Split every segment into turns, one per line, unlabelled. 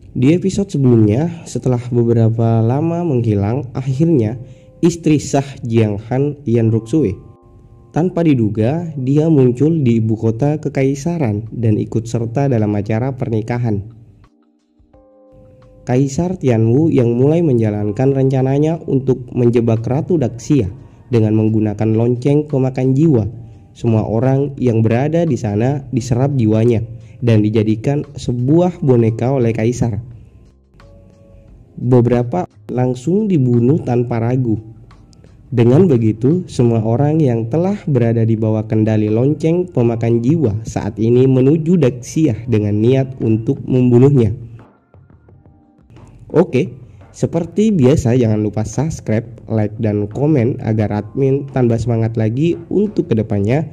Di episode sebelumnya, setelah beberapa lama menghilang, akhirnya istri sah Jiang Han, Yan Ruksue, tanpa diduga dia muncul di ibu kota kekaisaran dan ikut serta dalam acara pernikahan. Kaisar Tianwu yang mulai menjalankan rencananya untuk menjebak Ratu Daxia dengan menggunakan lonceng pemakan jiwa. Semua orang yang berada di sana diserap jiwanya dan dijadikan sebuah boneka oleh kaisar. Beberapa langsung dibunuh tanpa ragu. Dengan begitu, semua orang yang telah berada di bawah kendali lonceng pemakan jiwa saat ini menuju Daxia dengan niat untuk membunuhnya. Oke, seperti biasa jangan lupa subscribe, like, dan komen agar admin tambah semangat lagi untuk kedepannya.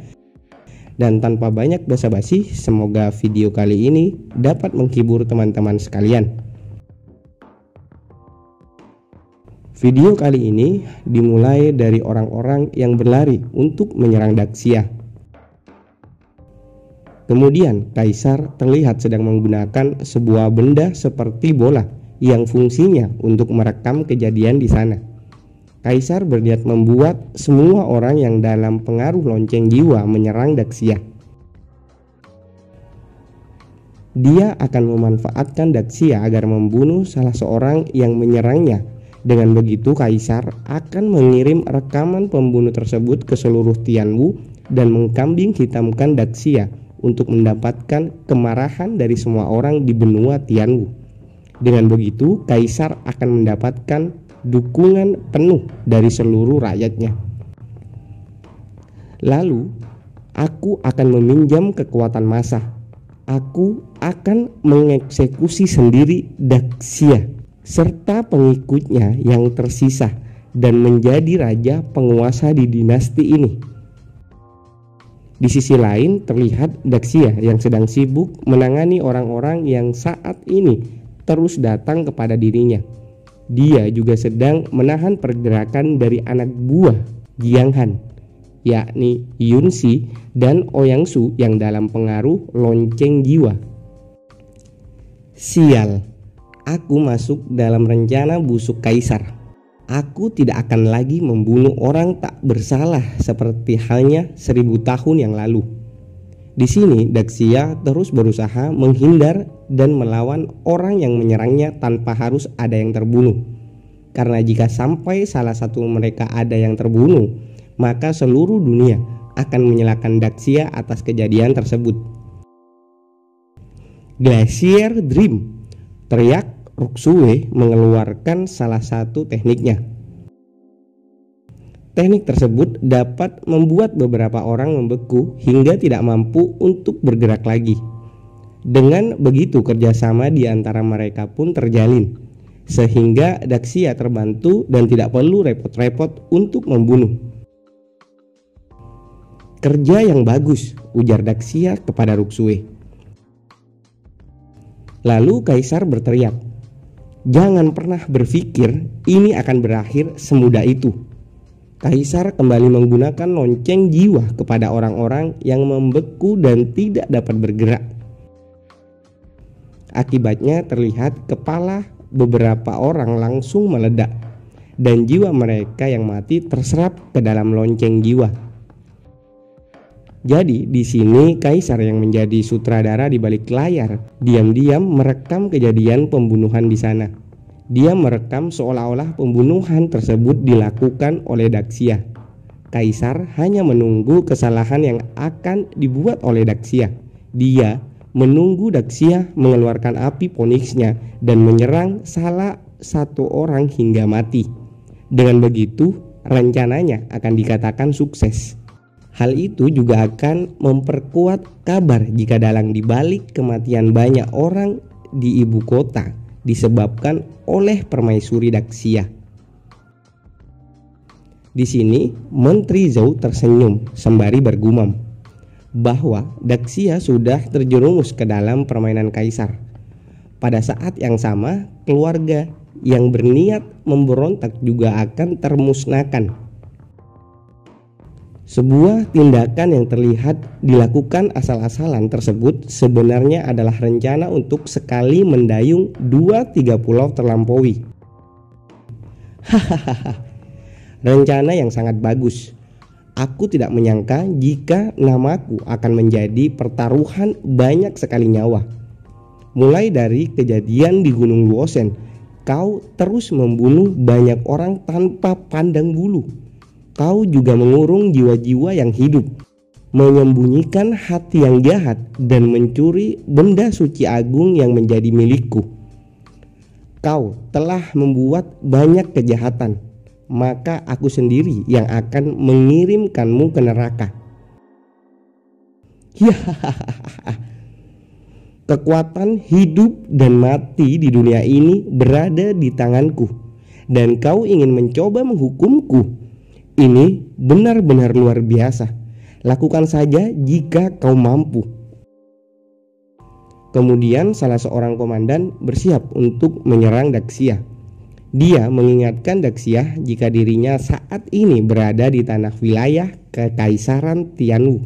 Dan tanpa banyak basa-basi, semoga video kali ini dapat menghibur teman-teman sekalian. Video kali ini dimulai dari orang-orang yang berlari untuk menyerang Daxia. Kemudian kaisar terlihat sedang menggunakan sebuah benda seperti bola yang fungsinya untuk merekam kejadian di sana. Kaisar berniat membuat semua orang yang dalam pengaruh lonceng jiwa menyerang Daxia. Dia akan memanfaatkan Daxia agar membunuh salah seorang yang menyerangnya. Dengan begitu kaisar akan mengirim rekaman pembunuh tersebut ke seluruh Tianwu dan mengkambing hitamkan Daxia untuk mendapatkan kemarahan dari semua orang di benua Tianwu. Dengan begitu, kaisar akan mendapatkan dukungan penuh dari seluruh rakyatnya. Lalu, aku akan meminjam kekuatan massa. Aku akan mengeksekusi sendiri Daxia serta pengikutnya yang tersisa dan menjadi raja penguasa di dinasti ini. Di sisi lain, terlihat Daxia yang sedang sibuk menangani orang-orang yang saat ini terus datang kepada dirinya. Dia juga sedang menahan pergerakan dari anak buah Jiang Han, yakni Yunxi dan Ouyangsu yang dalam pengaruh lonceng jiwa. Sial, aku masuk dalam rencana busuk kaisar. Aku tidak akan lagi membunuh orang tak bersalah seperti halnya 1000 tahun yang lalu. Di sini Daxia terus berusaha menghindar dan melawan orang yang menyerangnya tanpa harus ada yang terbunuh. Karena jika sampai salah satu mereka ada yang terbunuh, maka seluruh dunia akan menyalahkan Daxia atas kejadian tersebut. Glacier Dream, teriak Ruksue mengeluarkan salah satu tekniknya. Teknik tersebut dapat membuat beberapa orang membeku hingga tidak mampu untuk bergerak lagi. Dengan begitu kerjasama di antara mereka pun terjalin, sehingga Daxia terbantu dan tidak perlu repot-repot untuk membunuh. Kerja yang bagus, ujar Daxia kepada Ruksue. Lalu kaisar berteriak, jangan pernah berpikir ini akan berakhir semudah itu. Kaisar kembali menggunakan lonceng jiwa kepada orang-orang yang membeku dan tidak dapat bergerak. Akibatnya terlihat kepala beberapa orang langsung meledak dan jiwa mereka yang mati terserap ke dalam lonceng jiwa. Jadi di sini kaisar yang menjadi sutradara di balik layar diam-diam merekam kejadian pembunuhan di sana. Dia merekam seolah-olah pembunuhan tersebut dilakukan oleh Daxia. Kaisar hanya menunggu kesalahan yang akan dibuat oleh Daxia. Dia menunggu Daxia mengeluarkan api Phoenix-nya dan menyerang salah satu orang hingga mati. Dengan begitu, rencananya akan dikatakan sukses. Hal itu juga akan memperkuat kabar jika dalang dibalik kematian banyak orang di ibu kota disebabkan oleh permaisuri Daxia. Di sini Menteri Zhou tersenyum sembari bergumam bahwa Daxia sudah terjerumus ke dalam permainan kaisar. Pada saat yang sama, keluarga yang berniat memberontak juga akan termusnahkan. Sebuah tindakan yang terlihat dilakukan asal-asalan tersebut sebenarnya adalah rencana untuk sekali mendayung 2-3 pulau terlampaui. Hahaha, rencana yang sangat bagus. Aku tidak menyangka jika namaku akan menjadi pertaruhan banyak sekali nyawa. Mulai dari kejadian di Gunung Luosen, kau terus membunuh banyak orang tanpa pandang bulu. Kau juga mengurung jiwa-jiwa yang hidup, menyembunyikan hati yang jahat, dan mencuri benda suci agung yang menjadi milikku. Kau telah membuat banyak kejahatan, maka aku sendiri yang akan mengirimkanmu ke neraka. Kekuatan hidup dan mati di dunia ini berada di tanganku, dan kau ingin mencoba menghukumku. Ini benar-benar luar biasa. Lakukan saja jika kau mampu. Kemudian salah seorang komandan bersiap untuk menyerang Daxia. Dia mengingatkan Daxia jika dirinya saat ini berada di tanah wilayah Kekaisaran Tianwu.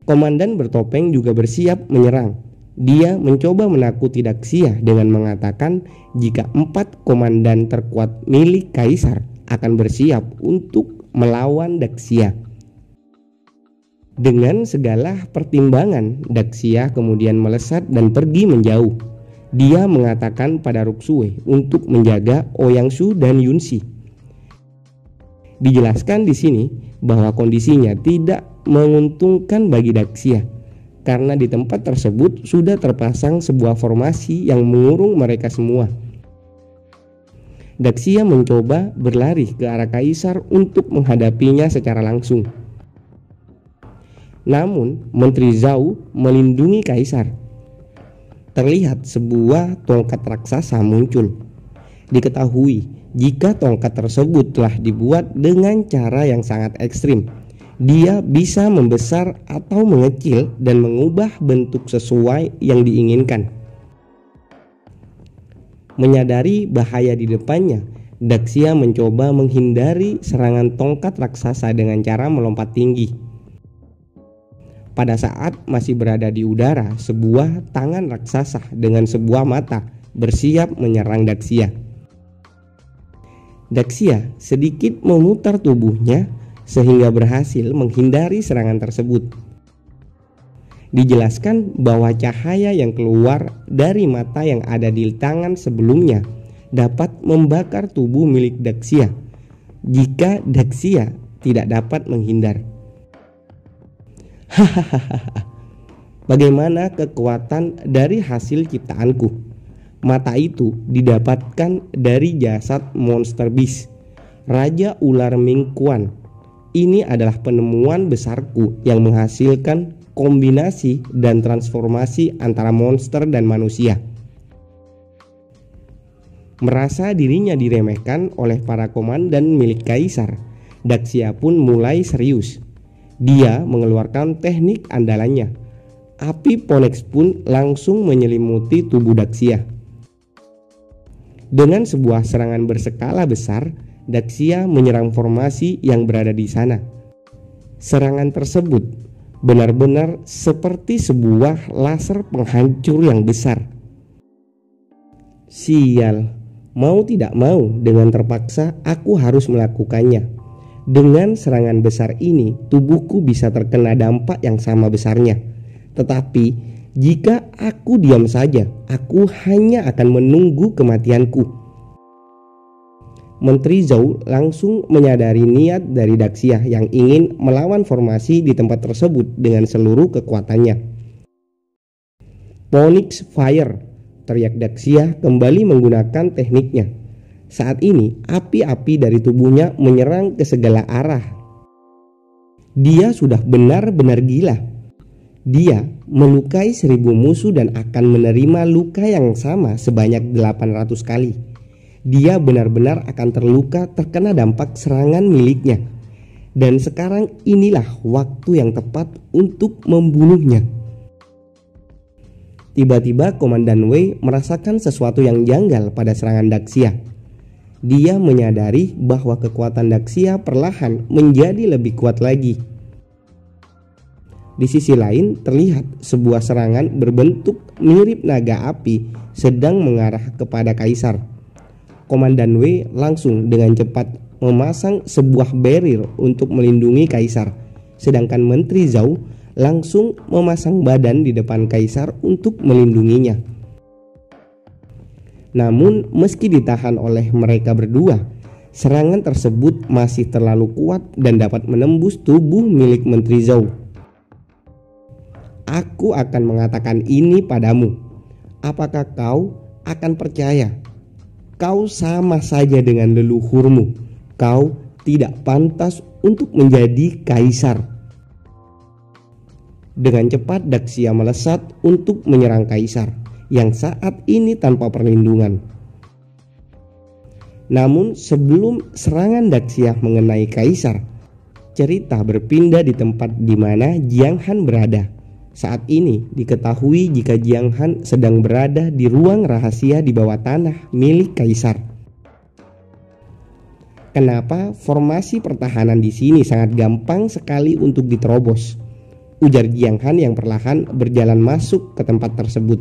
Komandan bertopeng juga bersiap menyerang. Dia mencoba menakuti Daxia dengan mengatakan jika 4 komandan terkuat milik kaisar akan bersiap untuk melawan Daxia. Dengan segala pertimbangan, Daxia kemudian melesat dan pergi menjauh. Dia mengatakan pada Ruksue untuk menjaga Oyangshu dan Yunshi. Dijelaskan di sini bahwa kondisinya tidak menguntungkan bagi Daxia karena di tempat tersebut sudah terpasang sebuah formasi yang mengurung mereka semua. Daxia mencoba berlari ke arah kaisar untuk menghadapinya secara langsung. Namun Menteri Zhao melindungi kaisar. Terlihat sebuah tongkat raksasa muncul. Diketahui jika tongkat tersebut telah dibuat dengan cara yang sangat ekstrim. Dia bisa membesar atau mengecil dan mengubah bentuk sesuai yang diinginkan. Menyadari bahaya di depannya, Daxia mencoba menghindari serangan tongkat raksasa dengan cara melompat tinggi. Pada saat masih berada di udara, sebuah tangan raksasa dengan sebuah mata bersiap menyerang Daxia. Daxia sedikit memutar tubuhnya sehingga berhasil menghindari serangan tersebut. Dijelaskan bahwa cahaya yang keluar dari mata yang ada di tangan sebelumnya dapat membakar tubuh milik Daxia jika Daxia tidak dapat menghindar. Bagaimana kekuatan dari hasil ciptaanku? Mata itu didapatkan dari jasad Monster Beast, Raja Ular Ming Quan. Ini adalah penemuan besarku yang menghasilkan kombinasi dan transformasi antara monster dan manusia. Merasa dirinya diremehkan oleh para komandan milik kaisar, Daxia pun mulai serius. Dia mengeluarkan teknik andalannya. Api Phoenix pun langsung menyelimuti tubuh Daxia. Dengan sebuah serangan berskala besar, Daxia menyerang formasi yang berada di sana. Serangan tersebut benar-benar seperti sebuah laser penghancur yang besar. Sial, mau tidak mau dengan terpaksa aku harus melakukannya. Dengan serangan besar ini, tubuhku bisa terkena dampak yang sama besarnya. Tetapi jika aku diam saja, aku hanya akan menunggu kematianku. Menteri Zhao langsung menyadari niat dari Daxia yang ingin melawan formasi di tempat tersebut dengan seluruh kekuatannya. Phoenix Fire, teriak Daxia kembali menggunakan tekniknya. Saat ini api-api dari tubuhnya menyerang ke segala arah. Dia sudah benar-benar gila. Dia melukai 1000 musuh dan akan menerima luka yang sama sebanyak 800 kali. Dia benar-benar akan terluka terkena dampak serangan miliknya. Dan sekarang inilah waktu yang tepat untuk membunuhnya. Tiba-tiba Komandan Wei merasakan sesuatu yang janggal pada serangan Daxia. Dia menyadari bahwa kekuatan Daksya perlahan menjadi lebih kuat lagi. Di sisi lain terlihat sebuah serangan berbentuk mirip naga api sedang mengarah kepada kaisar. Komandan Wei langsung dengan cepat memasang sebuah barrier untuk melindungi kaisar, sedangkan Menteri Zhao langsung memasang badan di depan kaisar untuk melindunginya. Namun meski ditahan oleh mereka berdua, serangan tersebut masih terlalu kuat dan dapat menembus tubuh milik Menteri Zhao. Aku akan mengatakan ini padamu. Apakah kau akan percaya? Kau sama saja dengan leluhurmu. Kau tidak pantas untuk menjadi kaisar. Dengan cepat Daksya melesat untuk menyerang kaisar yang saat ini tanpa perlindungan. Namun sebelum serangan Daksya mengenai kaisar, cerita berpindah di tempat di mana Jiang Han berada. Saat ini diketahui jika Jiang Han sedang berada di ruang rahasia di bawah tanah milik kaisar. Kenapa formasi pertahanan di sini sangat gampang sekali untuk diterobos? Ujar Jiang Han yang perlahan berjalan masuk ke tempat tersebut.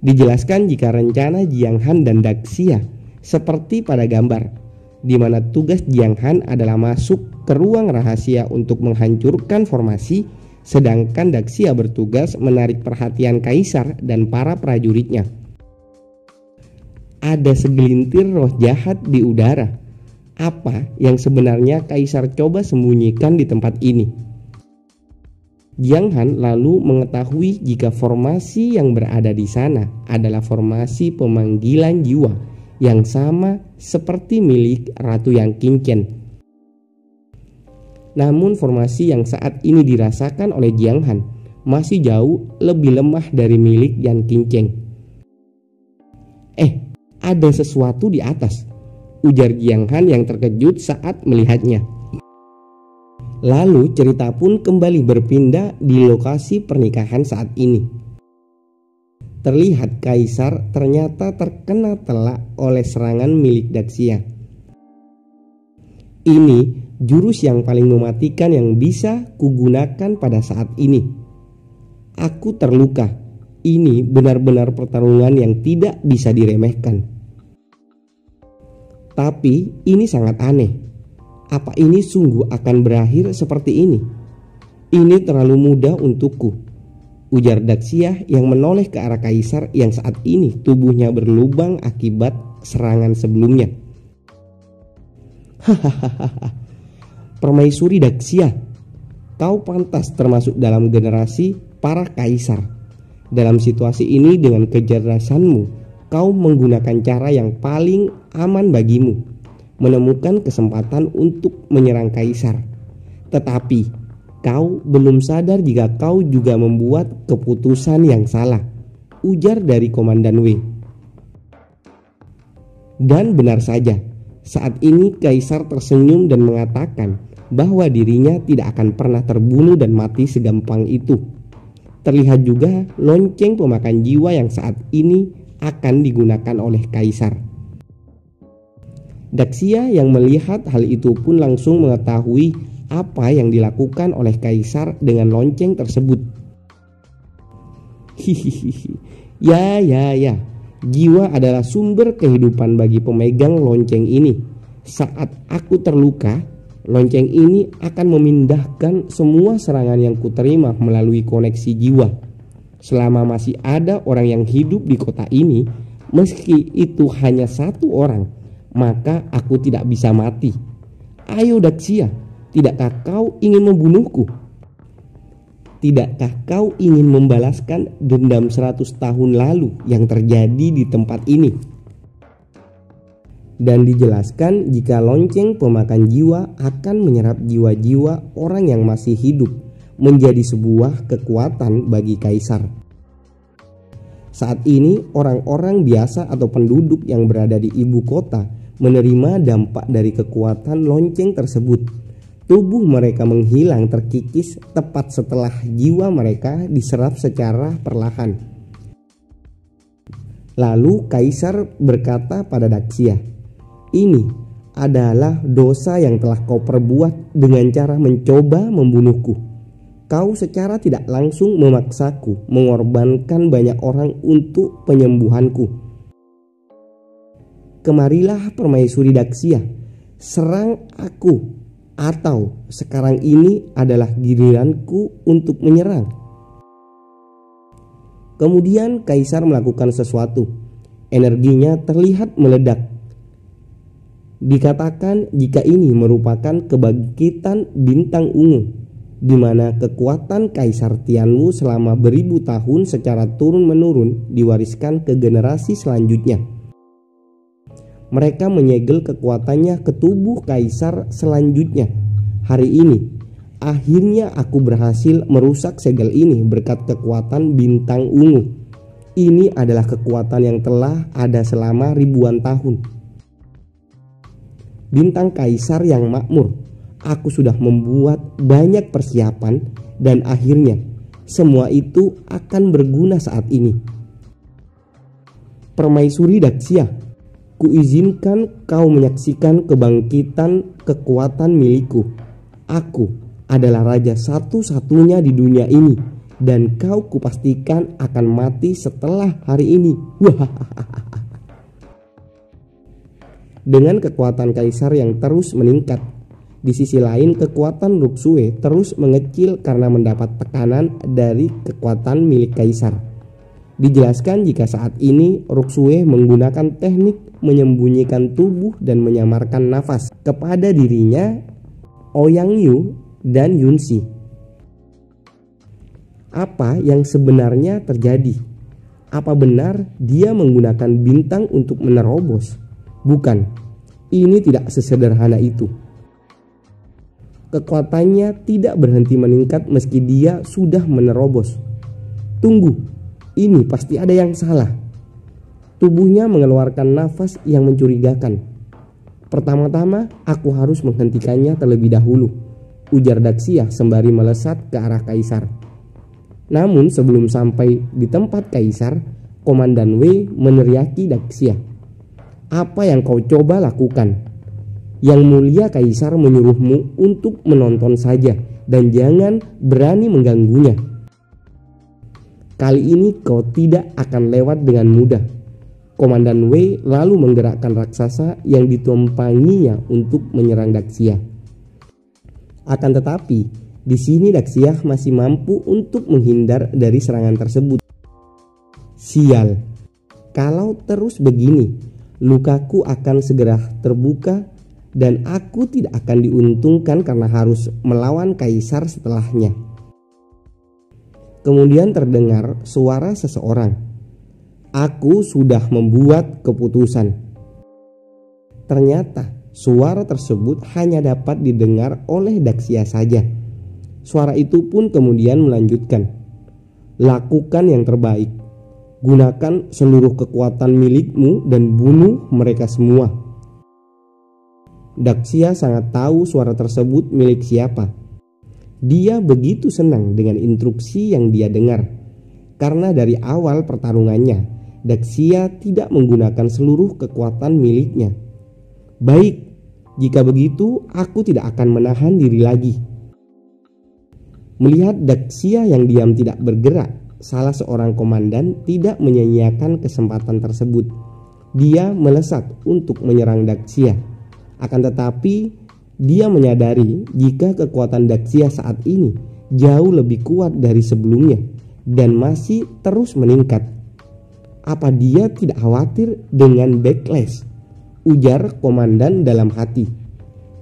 Dijelaskan jika rencana Jiang Han dan Daksya seperti pada gambar, di mana tugas Jiang Han adalah masuk ke ruang rahasia untuk menghancurkan formasi, sedangkan Daksya bertugas menarik perhatian kaisar dan para prajuritnya. Ada segelintir roh jahat di udara. Apa yang sebenarnya kaisar coba sembunyikan di tempat ini? Jiang Han lalu mengetahui jika formasi yang berada di sana adalah formasi pemanggilan jiwa yang sama seperti milik Ratu Yang Qingqian. Namun formasi yang saat ini dirasakan oleh Jiang Han masih jauh lebih lemah dari milik Yang Qingqian. Ada sesuatu di atas, ujar Jiang Han yang terkejut saat melihatnya. Lalu cerita pun kembali berpindah di lokasi pernikahan saat ini. Terlihat kaisar ternyata terkena telak oleh serangan milik Daksya. Ini jurus yang paling mematikan yang bisa kugunakan pada saat ini. Aku terluka. Ini benar-benar pertarungan yang tidak bisa diremehkan. Tapi ini sangat aneh. Apa ini sungguh akan berakhir seperti ini? Ini terlalu mudah untukku, ujar Daksya yang menoleh ke arah kaisar yang saat ini tubuhnya berlubang akibat serangan sebelumnya. Hahaha, permaisuri Daksya, kau pantas termasuk dalam generasi para kaisar. Dalam situasi ini dengan kecerdasanmu, kau menggunakan cara yang paling aman bagimu, menemukan kesempatan untuk menyerang kaisar. Tetapi kau belum sadar jika kau juga membuat keputusan yang salah, ujar dari Komandan Wei. Dan benar saja, saat ini kaisar tersenyum dan mengatakan bahwa dirinya tidak akan pernah terbunuh dan mati segampang itu. Terlihat juga lonceng pemakan jiwa yang saat ini akan digunakan oleh kaisar. Daksya yang melihat hal itu pun langsung mengetahui apa yang dilakukan oleh kaisar dengan lonceng tersebut. Hihihi, ya, jiwa adalah sumber kehidupan bagi pemegang lonceng ini. Saat aku terluka, lonceng ini akan memindahkan semua serangan yang kuterima melalui koneksi jiwa. Selama masih ada orang yang hidup di kota ini, meski itu hanya satu orang, maka aku tidak bisa mati. Ayo Daksya, tidakkah kau ingin membunuhku? Tidakkah kau ingin membalaskan dendam 100 tahun lalu yang terjadi di tempat ini? Dan dijelaskan jika lonceng pemakan jiwa akan menyerap jiwa-jiwa orang yang masih hidup, menjadi sebuah kekuatan bagi kaisar. Saat ini orang-orang biasa atau penduduk yang berada di ibu kota menerima dampak dari kekuatan lonceng tersebut. Tubuh mereka menghilang terkikis tepat setelah jiwa mereka diserap secara perlahan. Lalu kaisar berkata pada Daksya, "Ini adalah dosa yang telah kau perbuat dengan cara mencoba membunuhku. Kau secara tidak langsung memaksaku mengorbankan banyak orang untuk penyembuhanku. Kemarilah permaisuri Daksya, serang aku, atau sekarang ini adalah giliranku untuk menyerang." Kemudian kaisar melakukan sesuatu. Energinya terlihat meledak. Dikatakan jika ini merupakan kebangkitan bintang ungu, di mana kekuatan Kaisar Tianwu selama beribu tahun secara turun-menurun diwariskan ke generasi selanjutnya. Mereka menyegel kekuatannya ke tubuh kaisar selanjutnya. Hari ini akhirnya aku berhasil merusak segel ini berkat kekuatan bintang ungu. Ini adalah kekuatan yang telah ada selama ribuan tahun. Bintang kaisar yang makmur, aku sudah membuat banyak persiapan dan akhirnya semua itu akan berguna saat ini. Permaisuri Daksya, kuizinkan kau menyaksikan kebangkitan kekuatan milikku. Aku adalah raja satu-satunya di dunia ini, dan kau kupastikan akan mati setelah hari ini. Dengan kekuatan kaisar yang terus meningkat, di sisi lain kekuatan Ruksue terus mengecil karena mendapat tekanan dari kekuatan milik kaisar. Dijelaskan jika saat ini Ruksue menggunakan teknik menyembunyikan tubuh dan menyamarkan nafas kepada dirinya, Ouyang Yu dan Yunxi. Apa yang sebenarnya terjadi? Apa benar dia menggunakan bintang untuk menerobos? Bukan, ini tidak sesederhana itu. Kekuatannya tidak berhenti meningkat meski dia sudah menerobos. Tunggu, ini pasti ada yang salah. Tubuhnya mengeluarkan nafas yang mencurigakan. Pertama-tama aku harus menghentikannya terlebih dahulu, ujar Daksya sembari melesat ke arah kaisar. Namun sebelum sampai di tempat kaisar, Komandan Wei meneriaki Daksya, "Apa yang kau coba lakukan? Yang mulia kaisar menyuruhmu untuk menonton saja dan jangan berani mengganggunya. Kali ini kau tidak akan lewat dengan mudah." Komandan Wei lalu menggerakkan raksasa yang ditumpanginya untuk menyerang Daksya. Akan tetapi, di sini Daksya masih mampu untuk menghindar dari serangan tersebut. Sial, kalau terus begini, lukaku akan segera terbuka dan aku tidak akan diuntungkan karena harus melawan kaisar setelahnya. Kemudian terdengar suara seseorang. Aku sudah membuat keputusan. Ternyata suara tersebut hanya dapat didengar oleh Daksya saja. Suara itu pun kemudian melanjutkan, "Lakukan yang terbaik. Gunakan seluruh kekuatan milikmu dan bunuh mereka semua." Daksya sangat tahu suara tersebut milik siapa. Dia begitu senang dengan instruksi yang dia dengar, karena dari awal pertarungannya Daksya tidak menggunakan seluruh kekuatan miliknya. "Baik, jika begitu aku tidak akan menahan diri lagi." Melihat Daksya yang diam tidak bergerak, salah seorang komandan tidak menyia-nyiakan kesempatan tersebut. Dia melesat untuk menyerang Daksya. Akan tetapi dia menyadari jika kekuatan Daksya saat ini jauh lebih kuat dari sebelumnya dan masih terus meningkat. "Apa dia tidak khawatir dengan backlash?" ujar komandan dalam hati.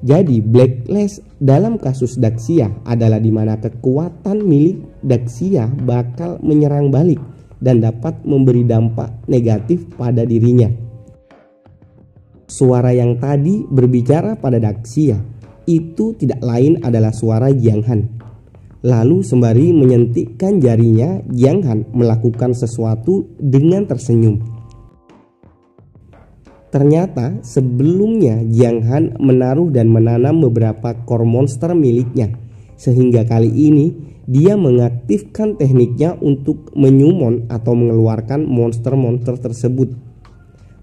Jadi backlash dalam kasus Daksya adalah di mana kekuatan milik Daksya bakal menyerang balik dan dapat memberi dampak negatif pada dirinya. Suara yang tadi berbicara pada Daksya itu tidak lain adalah suara Jiang Han. Lalu sembari menyentikkan jarinya, Jiang Han melakukan sesuatu dengan tersenyum. Ternyata sebelumnya Jiang Han menaruh dan menanam beberapa core monster miliknya sehingga kali ini dia mengaktifkan tekniknya untuk menyumon atau mengeluarkan monster-monster tersebut.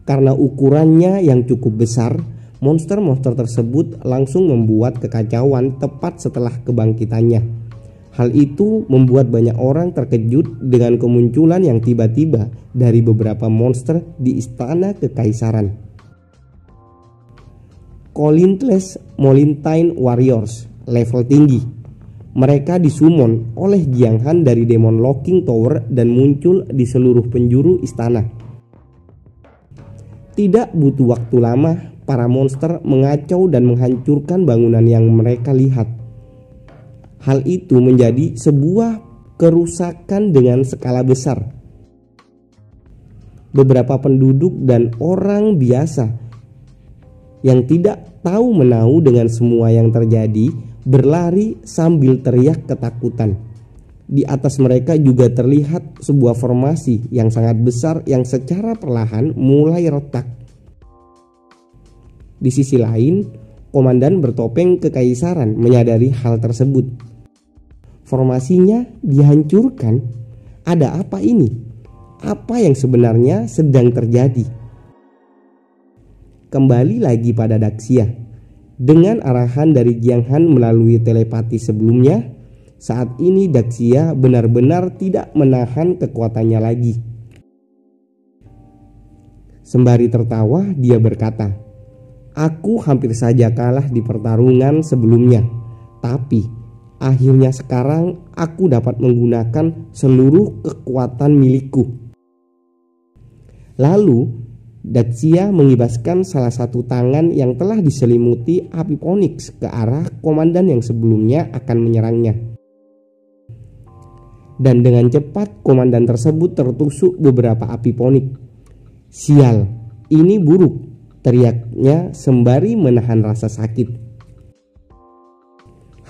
Karena ukurannya yang cukup besar, monster-monster tersebut langsung membuat kekacauan tepat setelah kebangkitannya. Hal itu membuat banyak orang terkejut dengan kemunculan yang tiba-tiba dari beberapa monster di istana kekaisaran. Colintless Mountain Warriors level tinggi. Mereka disumon oleh Jiang Han dari Demon Locking Tower dan muncul di seluruh penjuru istana. Tidak butuh waktu lama, para monster mengacau dan menghancurkan bangunan yang mereka lihat. Hal itu menjadi sebuah kerusakan dengan skala besar. Beberapa penduduk dan orang biasa yang tidak tahu menahu dengan semua yang terjadi berlari sambil teriak ketakutan. Di atas mereka juga terlihat sebuah formasi yang sangat besar yang secara perlahan mulai retak. Di sisi lain, komandan bertopeng kekaisaran menyadari hal tersebut. Formasinya dihancurkan. Ada apa ini? Apa yang sebenarnya sedang terjadi? Kembali lagi pada Daxia. Dengan arahan dari Jiang Han melalui telepati sebelumnya, saat ini Daxia benar-benar tidak menahan kekuatannya lagi. Sembari tertawa, dia berkata, "Aku hampir saja kalah di pertarungan sebelumnya, tapi akhirnya sekarang aku dapat menggunakan seluruh kekuatan milikku." Lalu Daxia mengibaskan salah satu tangan yang telah diselimuti api Phoenix ke arah komandan yang sebelumnya akan menyerangnya. Dan dengan cepat komandan tersebut tertusuk beberapa api Phoenix. "Sial, ini buruk," teriaknya sembari menahan rasa sakit.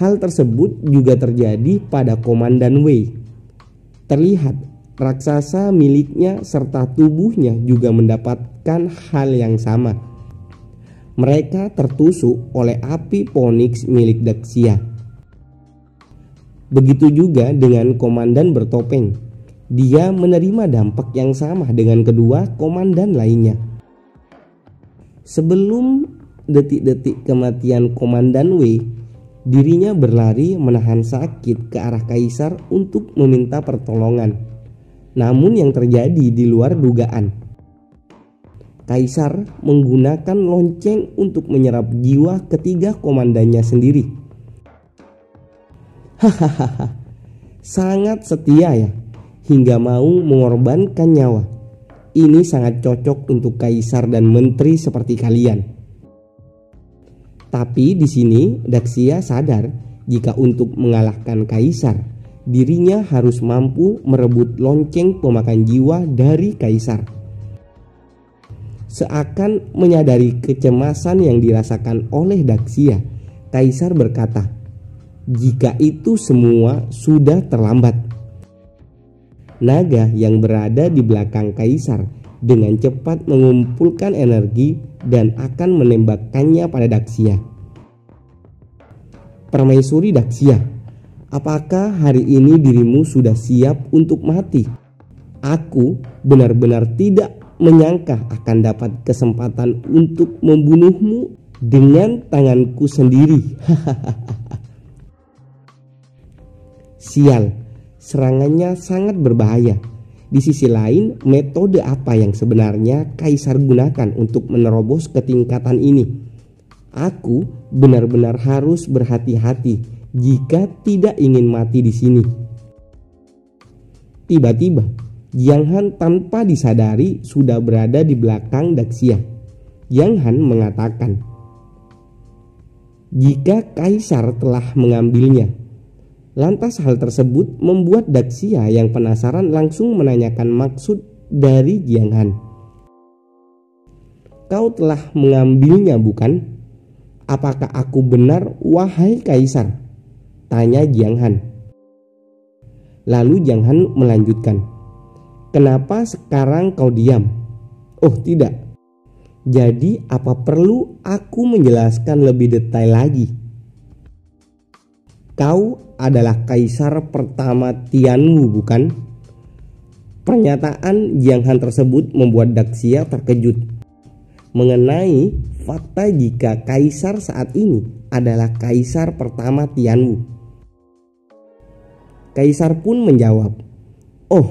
Hal tersebut juga terjadi pada Komandan Wei. Terlihat raksasa miliknya serta tubuhnya juga mendapatkan hal yang sama. Mereka tertusuk oleh api Phoenix milik Daxia. Begitu juga dengan komandan bertopeng. Dia menerima dampak yang sama dengan kedua komandan lainnya. Sebelum detik-detik kematian Komandan Wei, dirinya berlari menahan sakit ke arah kaisar untuk meminta pertolongan. Namun yang terjadi di luar dugaan. Kaisar menggunakan lonceng untuk menyerap jiwa ketiga komandannya sendiri. Hahaha, sangat setia ya, hingga mau mengorbankan nyawa. Ini sangat cocok untuk kaisar dan menteri seperti kalian. Tapi di sini Daxia sadar jika untuk mengalahkan kaisar, dirinya harus mampu merebut lonceng pemakan jiwa dari kaisar. Seakan menyadari kecemasan yang dirasakan oleh Daxia, kaisar berkata, "Jika itu semua sudah terlambat." Naga yang berada di belakang kaisar dengan cepat mengumpulkan energi dan akan menembakkannya pada Daxia. "Permaisuri Daxia, apakah hari ini dirimu sudah siap untuk mati? Aku benar-benar tidak menyangka akan dapat kesempatan untuk membunuhmu dengan tanganku sendiri." Sial, serangannya sangat berbahaya. Di sisi lain, metode apa yang sebenarnya kaisar gunakan untuk menerobos ke tingkatan ini? Aku benar-benar harus berhati-hati jika tidak ingin mati di sini. Tiba-tiba, Jiang Han tanpa disadari sudah berada di belakang Daxia. Jiang Han mengatakan, "Jika kaisar telah mengambilnya." Lantas hal tersebut membuat Daxia yang penasaran langsung menanyakan maksud dari Jiang Han. "Kau telah mengambilnya, bukan? Apakah aku benar, wahai kaisar?" tanya Jiang Han. Lalu Jiang Han melanjutkan, "Kenapa sekarang kau diam?" "Oh tidak. Jadi apa perlu aku menjelaskan lebih detail lagi?" Kau adalah kaisar pertama Tianwu, bukan? Pernyataan Jiang Han tersebut membuat Daxia terkejut mengenai fakta jika kaisar saat ini adalah kaisar pertama Tianwu. Kaisar pun menjawab, "Oh,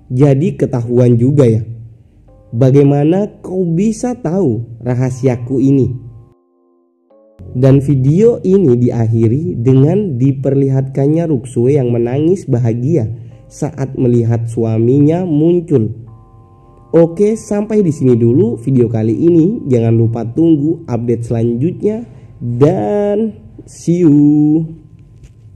jadi ketahuan juga ya. Bagaimana kau bisa tahu rahasiaku ini?" Dan video ini diakhiri dengan diperlihatkannya Ruxue yang menangis bahagia saat melihat suaminya muncul. Oke, sampai di sini dulu video kali ini. Jangan lupa tunggu update selanjutnya dan see you.